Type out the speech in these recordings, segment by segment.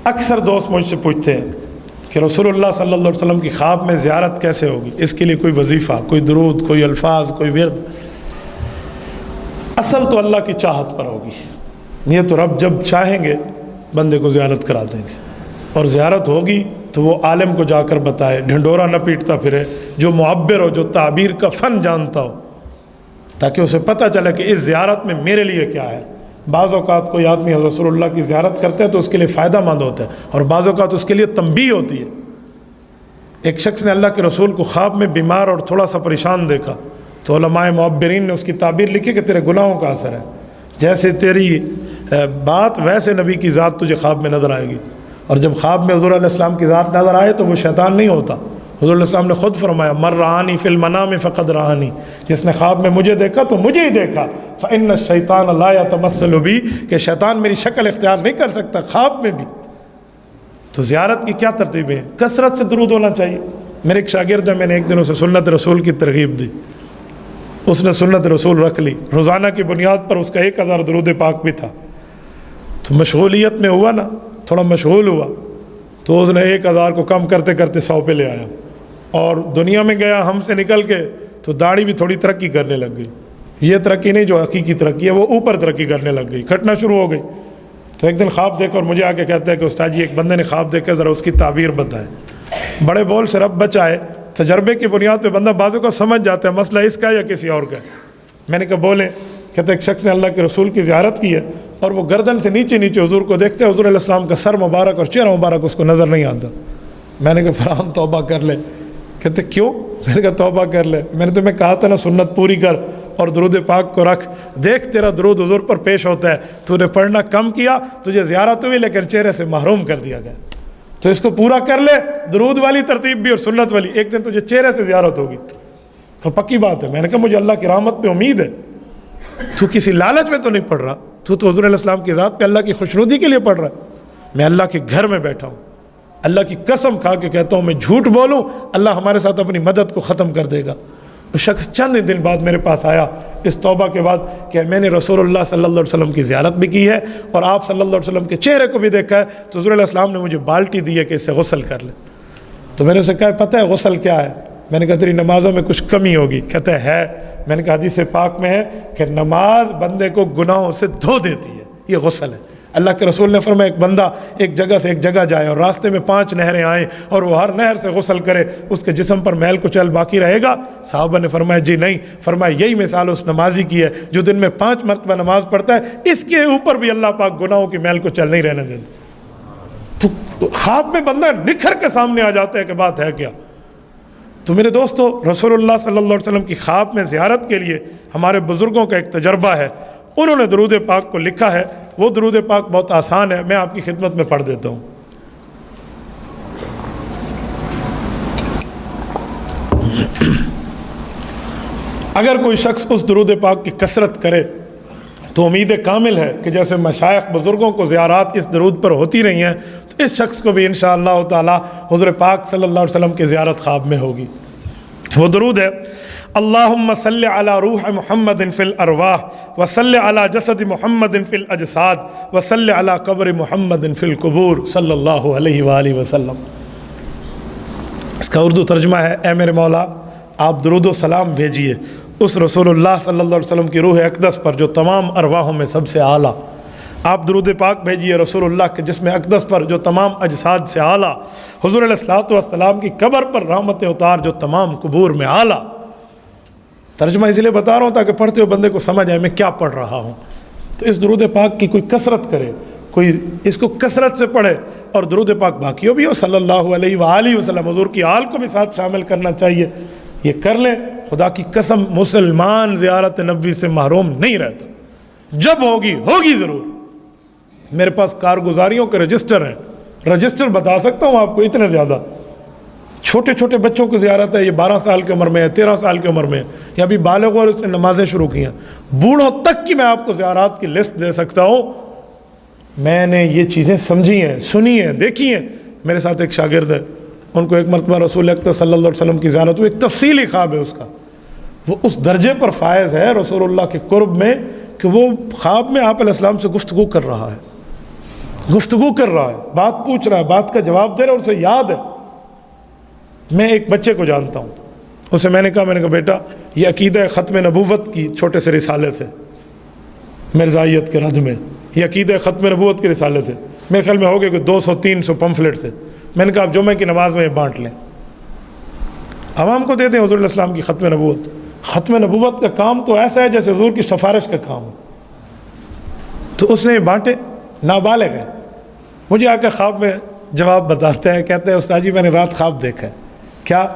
اکثر دوست مجھ سے پوچھتے ہیں کہ رسول اللہ صلی اللہ علیہ وسلم کی خواب میں زیارت کیسے ہوگی، اس کے لیے کوئی وظیفہ، کوئی درود، کوئی الفاظ، کوئی ورد؟ اصل تو اللہ کی چاہت پر ہوگی، یہ تو رب جب چاہیں گے بندے کو زیارت کرا دیں گے، اور زیارت ہوگی تو وہ عالم کو جا کر بتائے، ڈھنڈورا نہ پیٹتا پھرے، جو معبر ہو، جو تعبیر کا فن جانتا ہو، تاکہ اسے پتہ چلے کہ اس زیارت میں میرے لیے کیا ہے۔ بعض اوقات کوئی آدمی رسول اللہ کی زیارت کرتے ہیں تو اس کے لیے فائدہ مند ہوتا ہے، اور بعض اوقات اس کے لیے تنبیہ ہوتی ہے۔ ایک شخص نے اللہ کے رسول کو خواب میں بیمار اور تھوڑا سا پریشان دیکھا، تو علماء معبرین نے اس کی تعبیر لکھی کہ تیرے گناہوں کا اثر ہے، جیسے تیری بات ویسے نبی کی ذات تجھے خواب میں نظر آئے گی۔ اور جب خواب میں حضور علیہ السلام کی ذات نظر آئے تو وہ شیطان نہیں ہوتا۔ حضور علیہ السلام نے خود فرمایا، من رآنی فی المنام فقد رآنی، جس نے خواب میں مجھے دیکھا تو مجھے ہی دیکھا۔ فإن الشیطان لا یتمثل بی، کہ شیطان میری شکل اختیار نہیں کر سکتا خواب میں بھی۔ تو زیارت کی کیا ترتیبیں ہیں؟ کثرت سے درود ہونا چاہیے۔ میرے ایک شاگرد ہے، میں نے ایک دن اسے سنت رسول کی ترغیب دی، اس نے سنت رسول رکھ لی، روزانہ کی بنیاد پر اس کا 1000 درود پاک بھی تھا۔ تو مشغولیت میں ہوا نا، تھوڑا مشغول ہوا، تو اس نے 1000 کو کم کرتے کرتے 100 پہ لے آیا، اور دنیا میں گیا ہم سے نکل کے تو داڑھی بھی تھوڑی ترقی کرنے لگ گئی۔ یہ ترقی نہیں جو حقیقی ترقی ہے، وہ اوپر ترقی کرنے لگ گئی، کھٹنا شروع ہو گئی۔ تو ایک دن خواب دیکھ اور مجھے آ کے کہتا ہے کہ استاد جی ایک بندے نے خواب دیکھا، ذرا اس کی تعبیر بتائیں۔ بڑے بول سے رب بچائے، تجربے کی بنیاد پہ بندہ بعضوں کو سمجھ جاتا ہے مسئلہ اس کا ہے یا کسی اور کا ہے۔ میں نے کہا بولیں؟ کہتے ایک شخص نے اللہ کے رسول کی زیارت کی ہے، اور وہ گردن سے نیچے نیچے حضور کو دیکھتے ہیں، حضور علیہ السلام کا سر مبارک اور چہرہ مبارک اس کو نظر نہیں آتا۔ میں نے کہا فراہم توبہ کر لے۔ کہتے کیوں؟ میں نے کہا توبہ کر لے، میں نے تمہیں کہا تھا نا سنت پوری کر اور درود پاک کو رکھ، دیکھ تیرا درود حضور پر پیش ہوتا ہے، تو نے پڑھنا کم کیا، تجھے زیارت ہوئی لیکن چہرے سے محروم کر دیا گیا، تو اس کو پورا کر لے، درود والی ترتیب بھی اور سنت والی، ایک دن تجھے چہرے سے زیارت ہوگی۔ تو پکی بات ہے۔ میں نے کہا مجھے اللہ کی رحمت پہ امید ہے، تو کسی لالچ میں تو نہیں پڑھ رہا، تو حضور علیہ السلام کی ذات پہ اللہ کی خوشنودی کے لیے پڑھ رہا ہے۔ میں اللہ کے گھر میں بیٹھا ہوں، اللہ کی قسم کھا کے کہتا ہوں میں جھوٹ بولوں اللہ ہمارے ساتھ اپنی مدد کو ختم کر دے گا۔ وہ شخص چند دن بعد میرے پاس آیا اس توبہ کے بعد کہ میں نے رسول اللہ صلی اللہ علیہ وسلم کی زیارت بھی کی ہے اور آپ صلی اللہ علیہ وسلم کے چہرے کو بھی دیکھا ہے، تو حضور علیہ السلام نے مجھے بالٹی دی ہے کہ اس سے غسل کر لے۔ تو میں نے اسے کہا پتہ ہے غسل کیا ہے؟ میں نے کہا تیری نمازوں میں کچھ کمی ہوگی۔ کہتا ہے میں نے کہا حدیث پاک میں ہے کہ نماز بندے کو گناہوں سے دھو دیتی ہے، یہ غسل ہے۔ اللہ کے رسول نے فرمایا ایک بندہ ایک جگہ سے ایک جگہ جائے اور راستے میں 5 نہریں آئیں اور وہ ہر نہر سے غسل کرے، اس کے جسم پر میل کچیل باقی رہے گا؟ صحابہ نے فرمایا جی نہیں۔ فرمایا یہی مثال اس نمازی کی ہے جو دن میں 5 مرتبہ نماز پڑھتا ہے، اس کے اوپر بھی اللہ پاک گناہوں کی میل کچیل نہیں رہنے دیتا۔ تو خواب میں بندہ نکھر کے سامنے آ جاتا ہے کہ بات ہے کیا۔ تو میرے دوستو، رسول اللہ صلی اللہ علیہ وسلم کی خواب میں زیارت کے لیے ہمارے بزرگوں کا ایک تجربہ ہے، انہوں نے درود پاک کو لکھا ہے۔ وہ درود پاک بہت آسان ہے، میں آپ کی خدمت میں پڑھ دیتا ہوں۔ اگر کوئی شخص اس درود پاک کی کثرت کرے تو امید کامل ہے کہ جیسے مشائخ بزرگوں کو زیارات اس درود پر ہوتی رہی ہیں تو اس شخص کو بھی انشاءاللہ تعالی حضور پاک صلی اللہ علیہ وسلم کی زیارت خواب میں ہوگی۔ وہ درود ہے اللہم صلی علی روح محمد فی الارواح وصلی علی جسد محمد فی الاجساد وصلی علی قبر محمد فی القبور صلی اللہ علیہ وآلہ وسلم۔ اس کا اردو ترجمہ ہے اے میرے مولا آپ درود و سلام بھیجیے اس رسول اللہ صلی اللہ علیہ وسلم کی روح اقدس پر جو تمام ارواحوں میں سب سے اعلیٰ۔ آپ درود پاک بھیجیے رسول اللہ کے جسم اقدس پر جو تمام اجساد سے اعلیٰ، حضور علیہ الصلوۃ والسلام کی قبر پر رحمتیں اتار جو تمام قبور میں اعلیٰ۔ ترجمہ اس لیے بتا رہا ہوں تاکہ پڑھتے ہوئے بندے کو سمجھ آئے میں کیا پڑھ رہا ہوں۔ تو اس درود پاک کی کوئی کثرت کرے، کوئی اس کو کثرت سے پڑھے، اور درود پاک باقیوں بھی ہو صلی اللہ علیہ وآلہ وسلم، حضور کی آل کو بھی ساتھ شامل کرنا چاہیے۔ یہ کر لیں، خدا کی قسم مسلمان زیارت نبوی سے محروم نہیں رہتا، جب ہوگی ضرور۔ میرے پاس کارگزاریوں کے رجسٹر ہیں، رجسٹر بتا سکتا ہوں آپ کو اتنے زیادہ۔ چھوٹے چھوٹے بچوں کو زیارت ہے، یہ 12 سال کی عمر میں ہے، 13 سال کی عمر میں ہے، یا ابھی بالغ ہوا اور اس نے نمازیں شروع کی ہیں، بوڑھوں تک کی میں آپ کو زیارات کی لسٹ دے سکتا ہوں۔ میں نے یہ چیزیں سمجھی ہیں، سنی ہیں، دیکھی ہیں۔ میرے ساتھ ایک شاگرد ہے، ان کو ایک مرتبہ رسول اکرم صلی اللہ علیہ وسلم کی زیارت، وہ ایک تفصیلی خواب ہے اس کا، وہ اس درجے پر فائز ہے رسول اللہ کے قرب میں کہ وہ خواب میں آپ علیہ السلام سے گفتگو کر رہا ہے۔ گفتگو کر رہا ہے، بات پوچھ رہا ہے، بات کا جواب دے رہا ہے، اسے یاد ہے۔ میں ایک بچے کو جانتا ہوں، اسے میں نے کہا بیٹا یہ عقیدہ ختم نبوت کی چھوٹے سے رسالے تھے مرزائیت کے رد میں، یہ عقیدہ ختم نبوت کے رسالے تھے، میرے خیال میں ہو گئے کہ 200-300 پمفلٹ تھے۔ میں نے کہا آپ جمعہ کی نماز میں یہ بانٹ لیں، عوام کو دے دیں حضور علیہ السلام کی ختم نبوت۔ ختم نبوت کا کام تو ایسا ہے جیسے حضور کی سفارش کا کام ہے۔ تو اس نے یہ بانٹے، نابالغ ہے، مجھے آ کر خواب میں جواب بتاتے ہیں، کہتے ہیں استاد جی میں نے رات خواب دیکھا ہے۔ کیا؟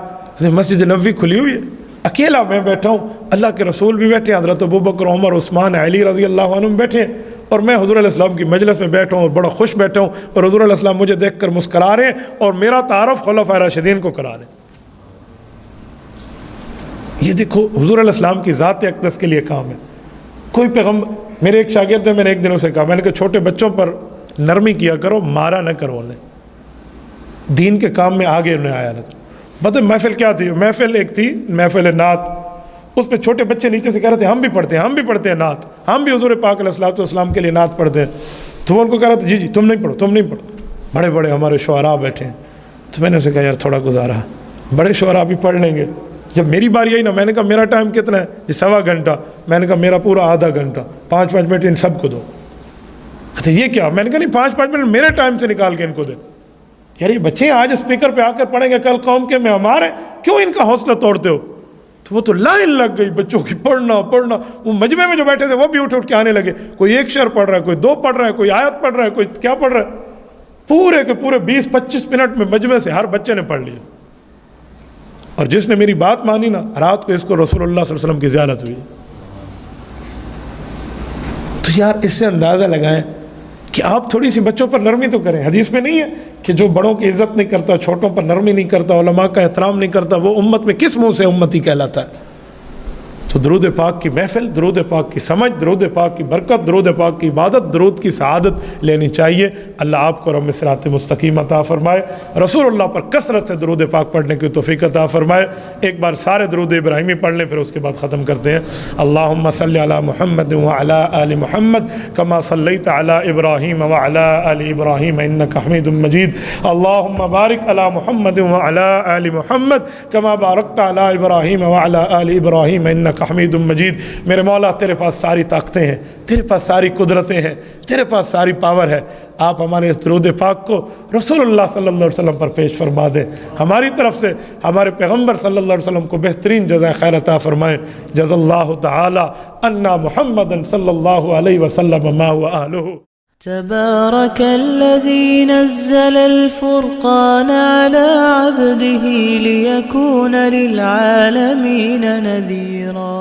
مسجد نبوی کھلی ہوئی ہے، اکیلا میں بیٹھا ہوں، اللہ کے رسول بھی بیٹھے، حضرت ابوبکر عمر عثمان علی رضی اللہ عنہ بیٹھے، اور میں حضور علیہ السلام کی مجلس میں بیٹھا ہوں اور بڑا خوش بیٹھا ہوں، اور حضور علیہ السلام مجھے دیکھ کر مسکرا رہے ہیں اور میرا تعارف خلفائے راشدین کو کرا رہے ہیں۔ یہ دیکھو حضور علیہ السلام کی ذات اقدس کے لیے کام ہے۔ کوئی پیغمبر، میرے ایک شاگرد نے، میں نے ایک دن اسے کہا، میں نے کہا چھوٹے بچوں پر نرمی کیا کرو، مارا نہ کرو انہیں، دین کے کام میں آگے انہیں آیا نہ کرو۔ بتائیں محفل کیا تھی؟ محفل ایک تھی محفل نعت، اس پہ چھوٹے بچے نیچے سے کہہ رہے تھے ہم بھی پڑھتے ہیں نعت، ہم بھی حضور پاک علیہ الصلوۃ والسلام کے لیے نعت پڑھتے ہیں۔ تو وہ ان کو کہہ رہا تھا جی تم نہیں پڑھو، بڑے بڑے ہمارے شعراء بیٹھے ہیں۔ تو میں نے اسے کہا یار تھوڑا گزارا، بڑے شعراء بھی پڑھ لیں گے۔ جب میری باری آئی نا، میں نے کہا میرا ٹائم کتنا ہے؟ جی 1.25 گھنٹہ۔ میں نے کہا میرا پورا آدھا گھنٹہ، 5-5 منٹ ان سب کو دو۔ کہتے یہ کیا؟ میں نے کہا نہیں 5-5 منٹ میرے ٹائم سے نکال کے ان کو دے۔ یار یہ بچے آج اسپیکر پہ آ کر پڑھیں گے، کل قوم کے میں ہمارے، کیوں ان کا حوصلہ توڑتے ہو؟ تو وہ تو لائن لگ گئی بچوں کی، پڑھنا۔ وہ مجمع میں جو بیٹھے تھے وہ بھی اٹھ کے آنے لگے، کوئی 1 شعر پڑھ رہا ہے، کوئی 2 پڑھ رہا ہے، کوئی آیت پڑھ رہا ہے، کوئی کیا پڑھ رہا ہے۔ پورے کے پورے 20-25 منٹ میں مجمع سے ہر بچے نے پڑھ لیا، اور جس نے میری بات مانی نا، رات کو اس کو رسول اللہ صلی اللہ علیہ وسلم کی زیارت ہوئی۔ تو یار اس سے اندازہ لگائیں کہ آپ تھوڑی سی بچوں پر نرمی تو کریں۔ حدیث میں نہیں ہے کہ جو بڑوں کی عزت نہیں کرتا، چھوٹوں پر نرمی نہیں کرتا، علماء کا احترام نہیں کرتا، وہ امت میں کس منہ سے امتی کہلاتا ہے؟ تو درود پاک کی محفل، درود پاک کی سمجھ، درود پاک کی برکت، درود پاک کی عبادت، درود کی سعادت لینی چاہیے۔ اللہ آپ کو رب صراط مستقیم عطا فرمائے، رسول اللہ پر کثرت سے درود پاک پڑھنے کی توفیق عطا فرمائے۔ ایک بار سارے درود ابراہیمی پڑھ لیں، پھر اس کے بعد ختم کرتے ہیں۔ اللہم صلی علی محمد وعلی آل محمد کما صلیت علی ابراہیم وعلی آل ابراہیم انک حمید مجید۔ اللہم بارک علی محمد وعلی آل محمد کما بارکت علی ابراہیم وعلی آل ابراہیم انک حمید مجید۔ میرے مولا تیرے پاس ساری طاقتیں ہیں، تیرے پاس ساری قدرتیں ہیں، تیرے پاس ساری پاور ہے۔ آپ ہمارے اس درود پاک کو رسول اللہ صلی اللہ علیہ وسلم پر پیش فرما دیں، ہماری طرف سے ہمارے پیغمبر صلی اللہ علیہ وسلم کو بہترین جزائے خیر عطا فرمائیں۔ جزا اللہ تعالی عنا محمد صلی اللہ علیہ وسلم ما هو آلہ۔ تبارك الذي نزل الفرقان على عبده ليكون للعالمين نذيرا۔